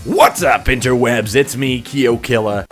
What's up, interwebs? It's me, Kyokilla.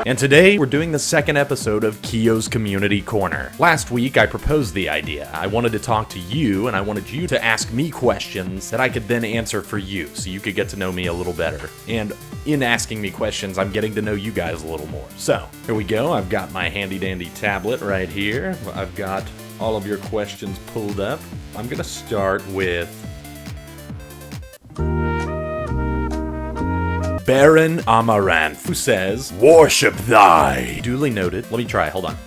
And today, we're doing the second episode of Kyo's Community Corner. Last week, I proposed the idea. I wanted to talk to you, and I wanted you to ask me questions that I could then answer for you, so you could get to know me a little better. And in asking me questions, I'm getting to know you guys a little more. So, here we go. I've got my handy-dandy tablet right here. I've got all of your questions pulled up. I'm gonna start with Baron Amaranth, who says, "Worship thy." Duly noted. Let me try, hold on.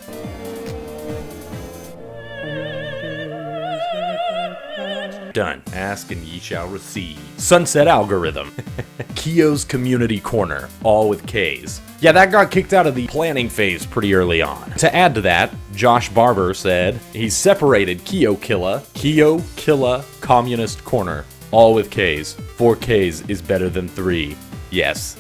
Done. Ask and ye shall receive. Sunset Algorithm. Kyo's Community Corner, all with K's. Yeah, that got kicked out of the planning phase pretty early on. To add to that, Josh Barber said, he's separated Kyokilla Communist Corner, all with K's. 4 K's is better than 3. Yes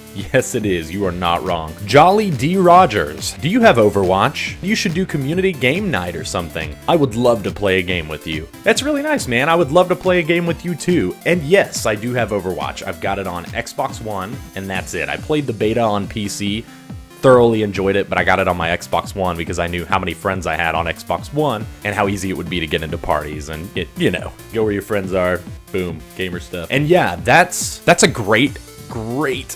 it is, you are not wrong. Jolly D. Rogers, do you have Overwatch? You should do community game night or something. I would love to play a game with you. That's really nice, man. I would love to play a game with you too. And yes, I do have Overwatch. I've got it on Xbox One, and that's it. I played the beta on PC, thoroughly enjoyed it, but I got it on my Xbox One because I knew how many friends I had on Xbox One and how easy it would be to get into parties and go where your friends are, boom, gamer stuff. And yeah, that's a great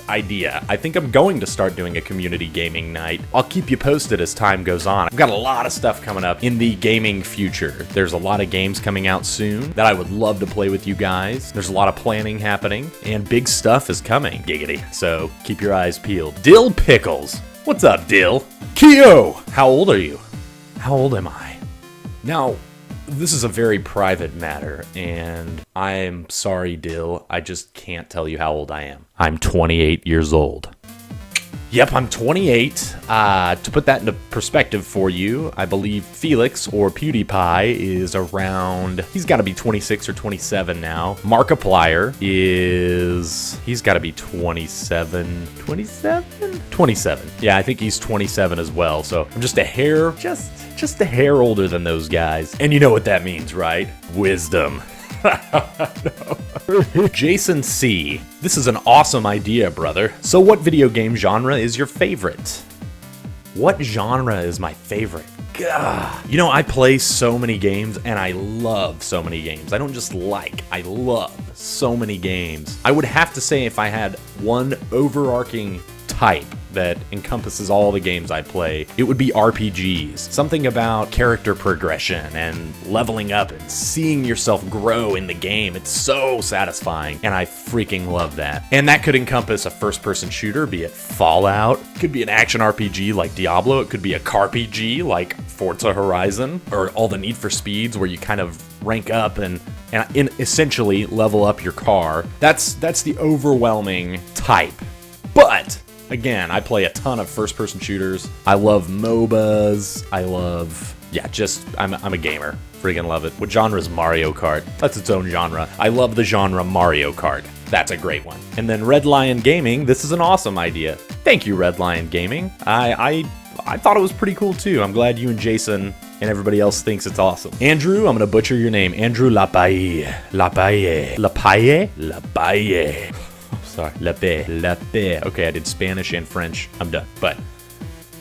idea. I think I'm going to start doing a community gaming night. I'll keep you posted as time goes on. I've got a lot of stuff coming up in the gaming future. There's a lot of games coming out soon that I would love to play with you guys. There's a lot of planning happening, and big stuff is coming. Giggity. So keep your eyes peeled. Dill Pickles. What's up, Dill? Kyo! How old are you? How old am I? Now, this is a very private matter, and I'm sorry, Dill. I just can't tell you how old I am. I'm 28 years old. Yep, I'm 28. To put that into perspective for you, I believe Felix, or PewDiePie, is around, he's got to be 26 or 27 now. Markiplier he's got to be 27. 27? Yeah, I think he's 27 as well, so I'm just a hair, just a hair older than those guys. And you know what that means, right? Wisdom. No. Jason C. This is an awesome idea, brother. So what video game genre is your favorite? What genre is my favorite? Gah. You know, I play so many games, and I love so many games. I don't just like, I love so many games. I would have to say if I had one overarching type that encompasses all the games I play, it would be RPGs. Something about character progression and leveling up and seeing yourself grow in the game. It's so satisfying, and I freaking love that. And that could encompass a first-person shooter, be it Fallout. It could be an action RPG like Diablo. It could be a CarPG like Forza Horizon, or all the Need for Speeds where you kind of rank up and essentially level up your car. That's the overwhelming type. But again, I play a ton of first-person shooters. I love MOBAs. I'm a gamer. Freaking love it. What genre is Mario Kart? That's its own genre. I love the genre Mario Kart. That's a great one. And then Red Lion Gaming, this is an awesome idea. Thank you, Red Lion Gaming. I thought it was pretty cool too. I'm glad you and Jason and everybody else thinks it's awesome. Andrew, I'm gonna butcher your name. Andrew Lapaye. Sorry. La paix. Okay, I did Spanish and French. I'm done. But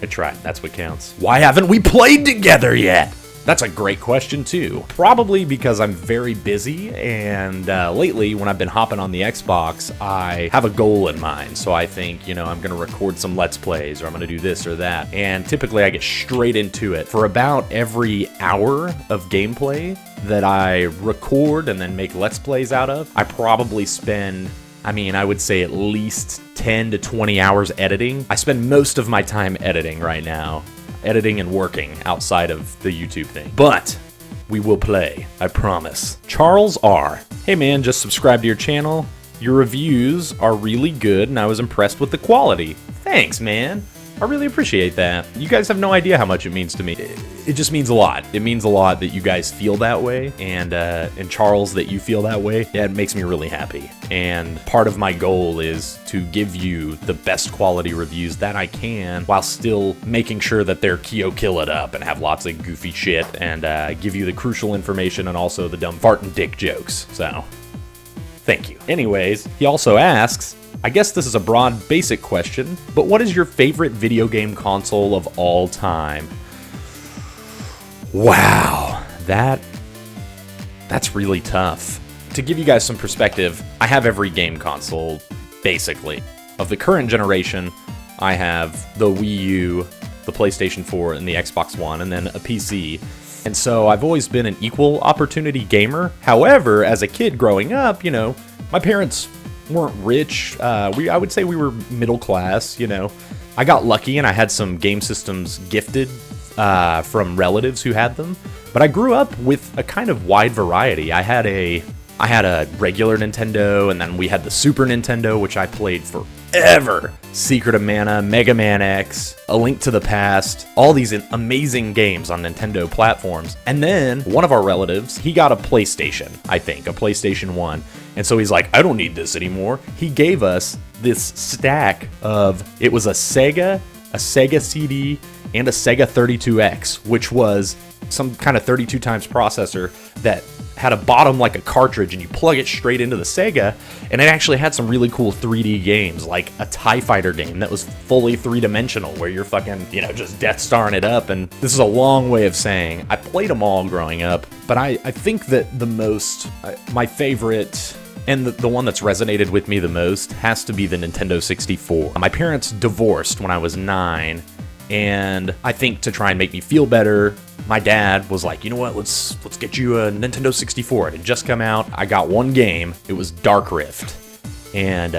I tried. That's what counts. Why haven't we played together yet? That's a great question, too. Probably because I'm very busy, and lately, when I've been hopping on the Xbox, I have a goal in mind. So I think, I'm going to record some Let's Plays, or I'm going to do this or that. And typically, I get straight into it. For about every hour of gameplay that I record and then make Let's Plays out of, I probably spend, I would say at least 10 to 20 hours editing. I spend most of my time editing right now. Editing and working outside of the YouTube thing. But we will play, I promise. Charles R. Hey man, just subscribe to your channel. Your reviews are really good and I was impressed with the quality. Thanks, man. I really appreciate that. You guys have no idea how much it means to me. It just means a lot. It means a lot that you guys feel that way, and Charles, that you feel that way. Yeah, it makes me really happy. And part of my goal is to give you the best quality reviews that I can, while still making sure that they're Kyokilla'd up and have lots of goofy shit, and give you the crucial information and also the dumb fart and dick jokes. So, Thank you. Anyways, he also asks, I guess this is a broad, basic question, but what is your favorite video game console of all time? Wow, that's really tough. To give you guys some perspective, I have every game console, basically. Of the current generation, I have the Wii U, the PlayStation 4, and the Xbox One, and then a PC. And so I've always been an equal opportunity gamer. However, as a kid growing up, you know, my parents weren't rich. I would say we were middle class, you know. I got lucky and I had some game systems gifted from relatives who had them. But I grew up with a kind of wide variety. I had a regular Nintendo, and then we had the Super Nintendo, which I played forever. Secret of Mana, Mega Man X, A Link to the Past, all these amazing games on Nintendo platforms. And then one of our relatives, he got a PlayStation, I think, a PlayStation 1. And so he's like, I don't need this anymore. He gave us this stack of, it was a Sega CD, and a Sega 32X, which was some kind of 32 times processor that had a bottom like a cartridge, and you plug it straight into the Sega, and it actually had some really cool 3D games, like a TIE Fighter game that was fully three-dimensional, where you're fucking, you know, just Death Starring it up. And this is a long way of saying I played them all growing up, but I think that my favorite, and the one that's resonated with me the most, has to be the Nintendo 64. My parents divorced when I was 9, and I think to try and make me feel better, my dad was like, you know what, let's get you a Nintendo 64. It had just come out. I got one game. It was Dark Rift. And,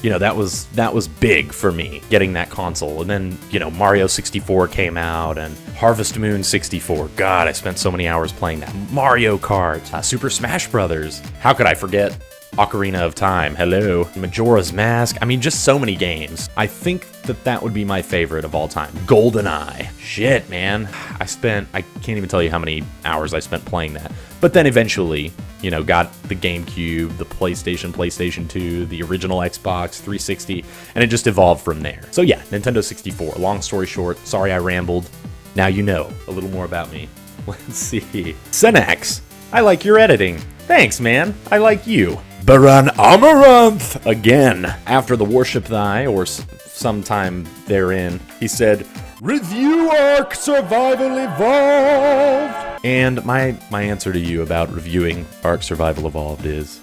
you know, that was big for me, getting that console. And then, you know, Mario 64 came out, and Harvest Moon 64. God, I spent so many hours playing that. Mario Kart, Super Smash Brothers. How could I forget Ocarina of Time? Hello. Majora's Mask. I mean, just so many games. I think that would be my favorite of all time. GoldenEye. Shit, man. I can't even tell you how many hours I spent playing that. But then eventually, you know, got the GameCube, the PlayStation 2, the original Xbox 360, and it just evolved from there. So yeah, Nintendo 64. Long story short, sorry I rambled. Now you know a little more about me. Let's see. Sinx, I like your editing. Thanks, man. I like you. Baron Amaranth again. After the Worship Thy, or sometime therein, he said, Review Ark Survival Evolved! And my answer to you about reviewing Ark Survival Evolved is,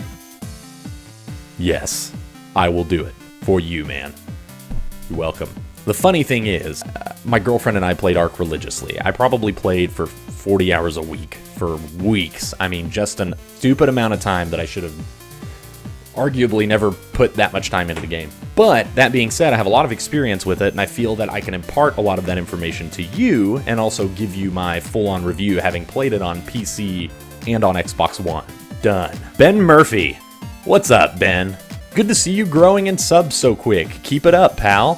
yes, I will do it. For you, man. You're welcome. The funny thing is, my girlfriend and I played Ark religiously. I probably played for 40 hours a week, for weeks. I mean, just a stupid amount of time that I should have arguably never put that much time into the game. But that being said, I have a lot of experience with it, and I feel that I can impart a lot of that information to you, and also give you my full-on review, having played it on PC and on Xbox One. Done. Ben Murphy. What's up, Ben? Good to see you growing in subs so quick. Keep it up, pal.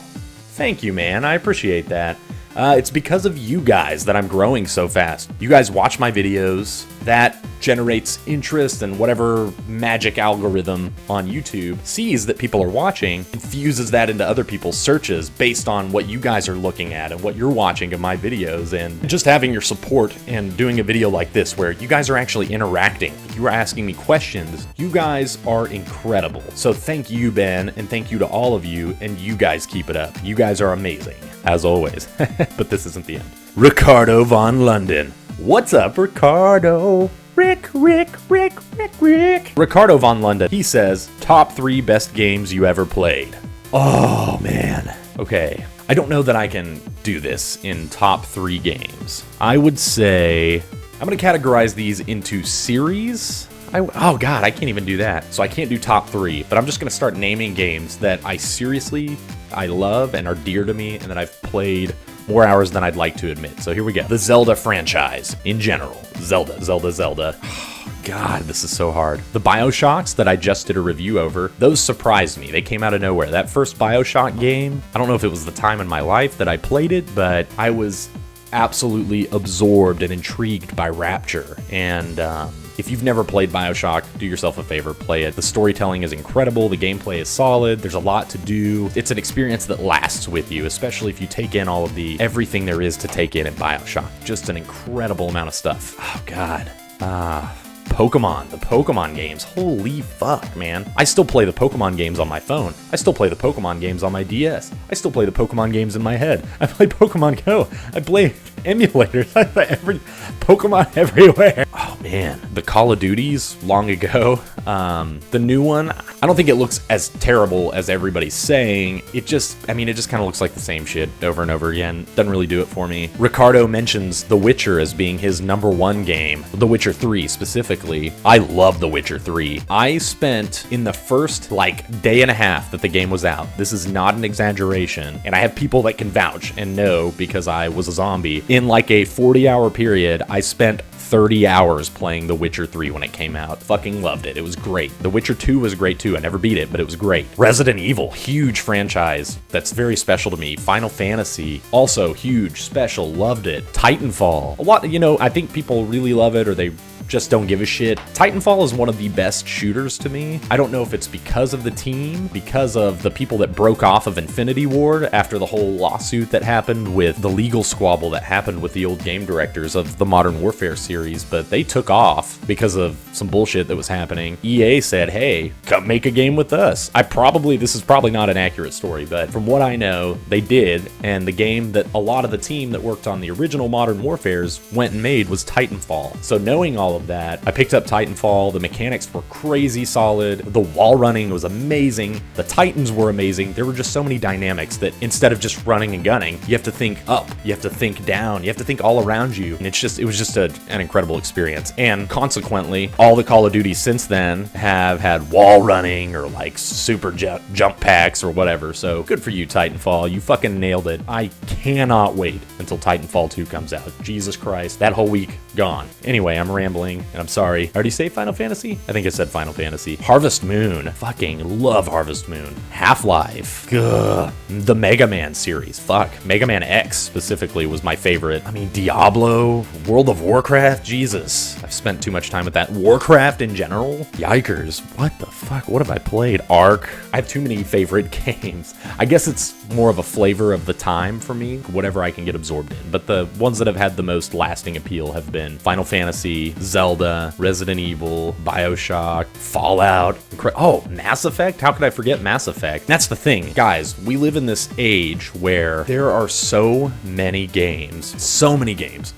Thank you, man. I appreciate that. It's because of you guys that I'm growing so fast. You guys watch my videos. That generates interest, and whatever magic algorithm on YouTube sees that people are watching, infuses that into other people's searches based on what you guys are looking at and what you're watching of my videos. And just having your support and doing a video like this where you guys are actually interacting, you are asking me questions, you guys are incredible. So thank you, Ben, and thank you to all of you, and you guys keep it up. You guys are amazing, as always. But this isn't the end. Ricardo Von London. What's up, Ricardo? Rick. Ricardo Von London, he says, top 3 best games you ever played. Oh, man. Okay. I don't know that I can do this in top 3 games. I would say, I'm going to categorize these into series. Oh, God, I can't even do that. So I can't do top 3, but I'm just going to start naming games that I love and are dear to me, and that I've played more hours than I'd like to admit. So here we go. The Zelda franchise in general. Zelda. Oh, God, this is so hard. The BioShocks that I just did a review over, those surprised me. They came out of nowhere. That first BioShock game, I don't know if it was the time in my life that I played it, but I was absolutely absorbed and intrigued by Rapture. And if you've never played BioShock, do yourself a favor, play it. The storytelling is incredible, the gameplay is solid, there's a lot to do. It's an experience that lasts with you, especially if you take in everything there is to take in BioShock. Just an incredible amount of stuff. Oh, God. Pokemon, the Pokemon games. Holy fuck, man. I still play the Pokemon games on my phone. I still play the Pokemon games on my DS. I still play the Pokemon games in my head. I play Pokemon Go. I play emulators. I play Pokemon everywhere. Oh man, the Call of Duties long ago. The new one, I don't think it looks as terrible as everybody's saying. It just kind of looks like the same shit over and over again. Doesn't really do it for me. Ricardo mentions The Witcher as being his #1 game. The Witcher 3 specifically. I love The Witcher 3. I spent in the first day and a half that the game was out. This is not an exaggeration. And I have people that can vouch and know because I was a zombie. In a 40-hour period, I spent 30 hours playing The Witcher 3 when it came out. Fucking loved it. It was great. The Witcher 2 was great too. I never beat it, but it was great. Resident Evil, huge franchise. That's very special to me. Final Fantasy, also huge, special, loved it. Titanfall, a lot, I think people really love it or they just don't give a shit. Titanfall is one of the best shooters to me. I don't know if it's because of the team, because of the people that broke off of Infinity Ward after the whole lawsuit that happened with the legal squabble that happened with the old game directors of the Modern Warfare series, but they took off because of some bullshit that was happening. EA said, hey, come make a game with us. This is probably not an accurate story, but from what I know, they did, and the game that a lot of the team that worked on the original Modern Warfares went and made was Titanfall. So knowing all of that, I picked up Titanfall. The mechanics were crazy solid. The wall running was amazing. The Titans were amazing. There were just so many dynamics that instead of just running and gunning, you have to think up, you have to think down, you have to think all around you. And it was just an incredible experience. And consequently, all the Call of Duty since then have had wall running or super jump packs or whatever. So good for you, Titanfall. You fucking nailed it. I cannot wait until Titanfall 2 comes out. Jesus Christ, that whole week gone. Anyway, I'm rambling. And I'm sorry. I already say Final Fantasy? I think I said Final Fantasy. Harvest Moon. Fucking love Harvest Moon. Half-Life. Ugh. The Mega Man series. Fuck. Mega Man X specifically was my favorite. Diablo. World of Warcraft. Jesus. I've spent too much time with that. Warcraft in general. Yikers. What the fuck? What have I played? Ark. I have too many favorite games. I guess it's more of a flavor of the time for me. Whatever I can get absorbed in. But the ones that have had the most lasting appeal have been Final Fantasy, Zelda, Resident Evil, BioShock, Fallout, Mass Effect? How could I forget Mass Effect? That's the thing. Guys, we live in this age where there are so many games,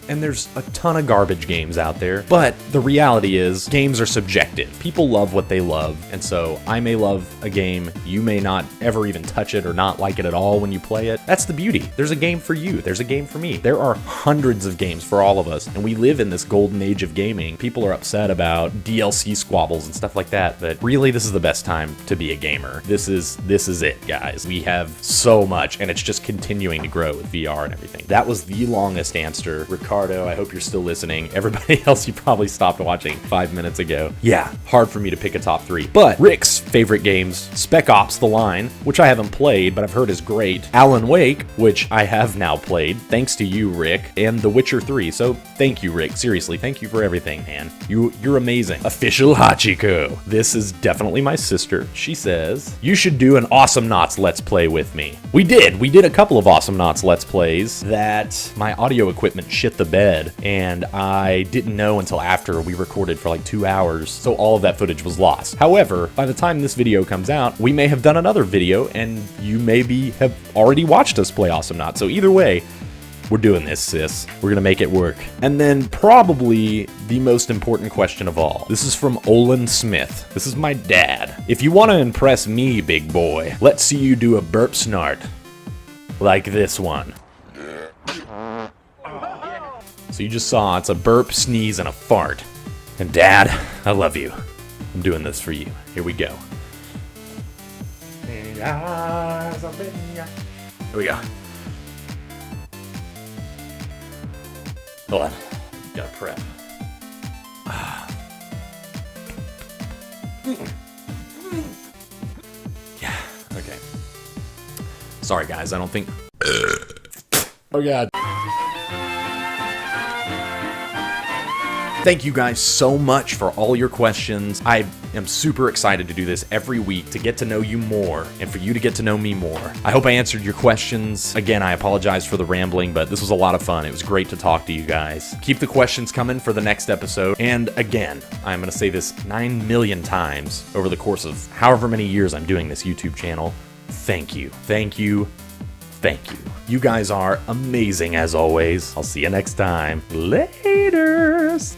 and there's a ton of garbage games out there, but the reality is games are subjective. People love what they love, and so I may love a game, you may not ever even touch it or not like it at all when you play it. That's the beauty. There's a game for you. There's a game for me. There are hundreds of games for all of us, and we live in this golden age of gaming. People are upset about DLC squabbles and stuff like that, but really this is the best time to be a gamer. This is it, guys. We have so much, and it's just continuing to grow with VR and everything. That was the longest answer. Ricardo, I hope you're still listening. Everybody else, you probably stopped watching 5 minutes ago. Yeah, hard for me to pick a top 3. But Rick's favorite games, Spec Ops: The Line, which I haven't played, but I've heard is great. Alan Wake, which I have now played, thanks to you, Rick, and The Witcher 3. So thank you, Rick. Seriously, thank you for everything, man. You're amazing. Official Hachiko. This is definitely my sister. She says, you should do an Awesome Knots Let's Play with me. We did a couple of Awesome Knots Let's Plays that my audio equipment shit the bed, and I didn't know until after we recorded for 2 hours, so all of that footage was lost. However, by the time this video comes out, we may have done another video, and you maybe have already watched us play Awesome Knots. So either way, we're doing this, sis. We're gonna make it work. And then probably the most important question of all. This is from Olin Smith. This is my dad. If you want to impress me, big boy, let's see you do a burp snort. Like this one. So you just saw, it's a burp, sneeze, and a fart. And Dad, I love you. I'm doing this for you. Here we go. Here we go. Hold on. Gotta prep. Yeah, okay. Sorry, guys, I don't think... Oh, God. Thank you guys so much for all your questions. I am super excited to do this every week to get to know you more and for you to get to know me more. I hope I answered your questions. Again, I apologize for the rambling, but this was a lot of fun. It was great to talk to you guys. Keep the questions coming for the next episode. And again, I'm going to say this 9 million times over the course of however many years I'm doing this YouTube channel. Thank you. Thank you. Thank you. You guys are amazing as always. I'll see you next time. Laters.